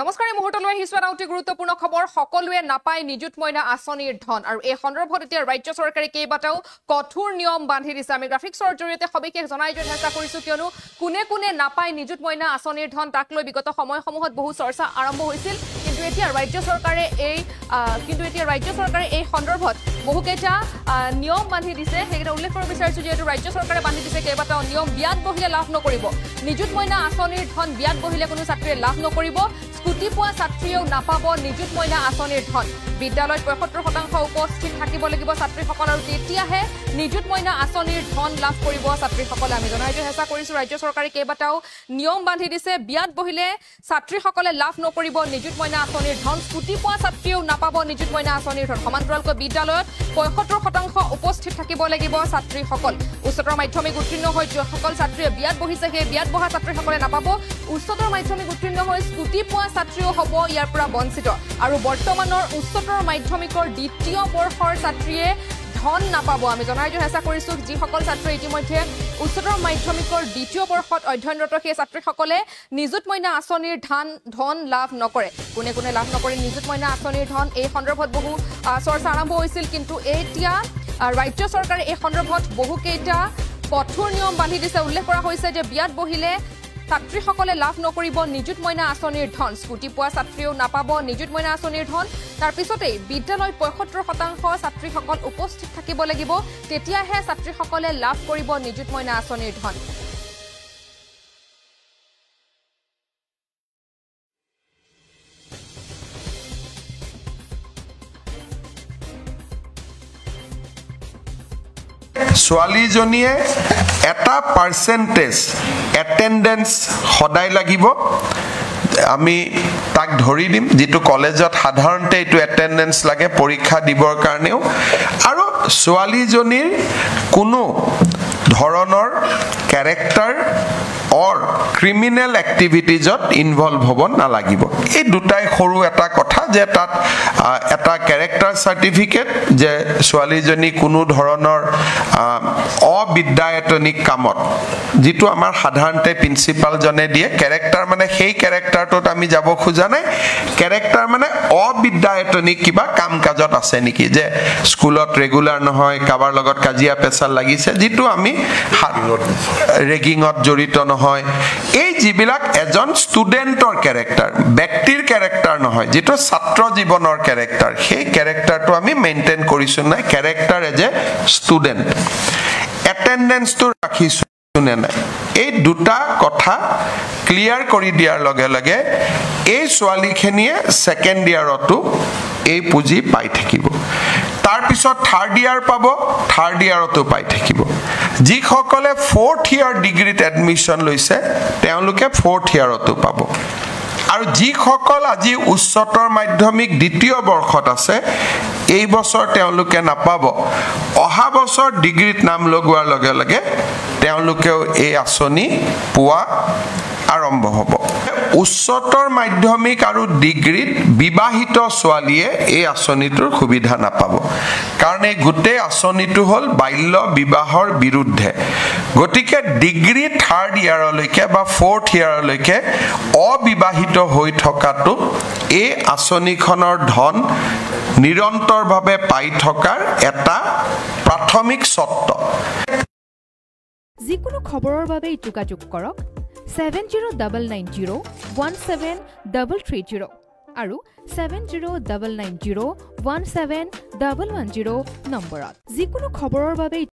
নমস্কাৰ মুহূৰ্তলৈ হিসুৱা অতি গুৰুত্বপূৰ্ণ খবৰ সকলোৱে নাপায় নিযুত মইনা আঁচনিৰ ধন আৰু এই সন্দৰ্ভত এতিয়া ৰাজ্য চৰকাৰে কেইবাটাও কঠোৰ নিয়ম বান্ধি দিছে আমি গ্ৰাফিক্সৰ জৰিয়তে সবিশেষ জনাই যোৱাৰ চেষ্টা কৰিছো কিয়নো কোনে নাপায় নিযুত মইনা আঁচনিৰ ধন তাক লৈ বিগত সময়সমূহত বহু চৰ্চা আৰম্ভ হৈছিল কিন্তু এতিয়া ৰাজ্য চৰকাৰে এই সন্দৰ্ভত বহুকেইটা নিয়ম বান্ধি দিছে সেইকেইটা উল্লেখ কৰিব বিচাৰিছো যেহেতু ৰাজ্য চৰকাৰে বান্ধি দিছে কেইবাটাও নিয়ম বিয়াত বহিলে লাভ নকৰিব নিযুত মইনা আঁচনিৰ ধন বিয়াত বহিলে কোনো ছাত্ৰীয়ে লাভ নকৰিব স্কুটি পোৱা ছাত্ৰীয়েও নাপাব নিযুত মইনা আঁচনিৰ ধন বিদ্যালয়ত ৭৫% উপস্থিত থাকিব লাগিব ছাত্ৰীসকল আৰু তেতিয়াহে নিযুত মইনা আঁচনিৰ ধন লাভ কৰিব ছাত্ৰীসকলে আমি জনাই যোৱাৰ চেষ্টা কৰিছো ৰাজ্য চৰকাৰে কেইবাটাও নিয়ম বান্ধি দিছে বিয়াত বহিলে ছাত্ৰীসকলে লাভ নকৰিব নিযুত মইনা আঁচনিৰ ধন স্কুটি পোৱা ছাত্ৰীয়েও নাপাব নিযুত মইনা আঁচনিৰ ধন সমান্তৰালকৈ বিদ্যালয়ত ৭৫% উপস্থিত থাকিব লাগিব ছাত্ৰীসকল উচ্চতৰ মাধ্যমিক উত্তীৰ্ণ হৈ যিসকল ছাত্ৰীয়ে বিয়াত বহিছে সেই বিয়াত বহা ছাত্ৰীসকলে নাপাব উচ্চতৰ মাধ্যমিক উত্তীৰ্ণ হৈ স্কুটি পোৱা ছাত্ৰীও হ'ব ইয়াৰ পৰা বঞ্চিত আৰু বৰ্তমানৰ উচ্চতৰ মাধ্যমিকৰ দ্বিতীয় বৰ্ষৰ ছাত্ৰীয়ে ধন নাপাব আমি জনাই যোৱাৰ চেষ্টা কৰিছো যিসকল ছাত্ৰী ইতিমধ্যে উচ্চতৰ মাধ্যমিকৰ দ্বিতীয় বৰ্ষত অধ্যয়নৰত সেই ছাত্ৰীসকলে নিযুত মইনা আঁচনিৰ ধন লাভ নকৰে কোনে লাভ নকৰে নিযুত মইনা আঁচনিৰ ধন এই সন্দৰ্ভত বহু চৰ্চা আৰম্ভ হৈছিল কিন্তু এতিয়া ৰাজ্য চৰকাৰে এই সন্দৰ্ভত বহুকেইটা কঠোৰ নিয়ম বান্ধি দিছে উল্লেখ কৰা হৈছে যে বিয়াত বহিলে ছাত্ৰীসকলে লাভ নকৰিব নিযুত মইনা আঁচনিৰ ধন স্কুটি পোৱা ছাত্ৰীয়েও নাপাব নিযুত মইনা আঁচনিৰ ধন তাৰ পিছতেই বিদ্যালয়ত ৭৫% ছাত্ৰীসকল উপস্থিত থাকিব লাগিব তেতিয়াহে ছাত্ৰীসকলে লাভ কৰিব নিযুত মইনা আঁচনিৰ ধন ছোৱালীজনীয়ে এটা পাৰ্চেন্টেজ এটেন্ডেন্স সদায় লাগিব আমি তাক ধৰি দিম যেটো কলেজত সাধাৰণতে এটো এটেন্ডেন্স লাগে পৰীক্ষা দিবৰ কাৰণেও আৰু ছোৱালীজনীৰ কোনো ধৰণৰ character or criminal activities involved হব নালাগিব এই দুটাই সৰু এটা কথা যে তাত এটা ক্যাৰেক্টাৰ সাৰ্টিফিকেট যে ছোৱালীজনী কোনো ধৰণৰ অবিদ্যায়তনিক কামত যেটো আমাৰ সাধাৰণতে প্ৰিন্সিপাল জনে দিয়ে ক্যাৰেক্টাৰ মানে সেই ক্যাৰেক্টাৰটোত আমি যাব খোজা নাই ক্যাৰেক্টাৰ মানে অবিদ্যায়তনিক কিবা কাম কাজত আছে নেকি যে স্কুলত ৰেগুলাৰ নহয় কাবাৰ লগত কাজিয়া পেছাল লাগিছে যেটো আমি ৰেগিংত জড়িত হয় এই যিবিলাক এজন ষ্টুডেন্টৰ ক্যাৰেক্টাৰ ব্যক্তিৰ ক্যাৰেক্টাৰ নহয় যেটো ছাত্ৰ জীৱনৰ ক্যাৰেক্টাৰ সেই ক্যাৰেক্টাৰটো আমি মেইনটেইন কৰিছো নাই ক্যাৰেক্টাৰ এজ এ ষ্টুডেন্ট এটেন্ডেন্সটো ৰাখিছো নে নাই এই দুটা কথা ক্লিয়াৰ কৰি দিয়াৰ লগে লগে এই ছোৱালীখিনিয়ে সেকেন্ড ইয়াৰতো এই পুঁজি পাই থাকিব তাৰ পিছত থাৰ্ড ইয়াৰ পাব থাৰ্ড ইয়াৰতো পাই থাকিব যিসকলে 4th ইয়াৰ ডিগ্ৰীত এডমিশন লৈছে তেওঁলোকে 4th ইয়াৰতো পাব আৰু যিসকল আজি উচ্চতৰ মাধ্যমিক দ্বিতীয় বৰ্ষত আছে এই বছৰ তেওঁলোকে নাপাব অহা বছৰ ডিগ্ৰীত নাম লগোৱাৰ লগে লগে তেওঁলোকেও এই আঁচনি পোৱা আৰম্ভ হ'ব উচ্চতৰ মাধ্যমিক আৰু ডিগ্ৰীত বিবাহিত ছোৱালীয়ে এই আঁচনিটোৰ সুবিধা নাপাব কাৰণ এই গোটেই আঁচনিটো হ'ল বাল্য বিবাহৰ বিৰুদ্ধে গতিকে ডিগ্ৰী 3rd ইয়াৰলৈকে বা 4th ইয়াৰলৈকে অবিবাহিত হৈ থকাটো এই আঁচনিখনৰ ধন নিৰন্তৰভাৱে পাই থকাৰ এটা প্ৰাথমিক চৰ্ত যিকোনো খবৰৰ বাবে যোগাযোগ কৰক 7099017330 আৰু 7099017110 নম্বৰত যিকোনো খবৰৰ বাবে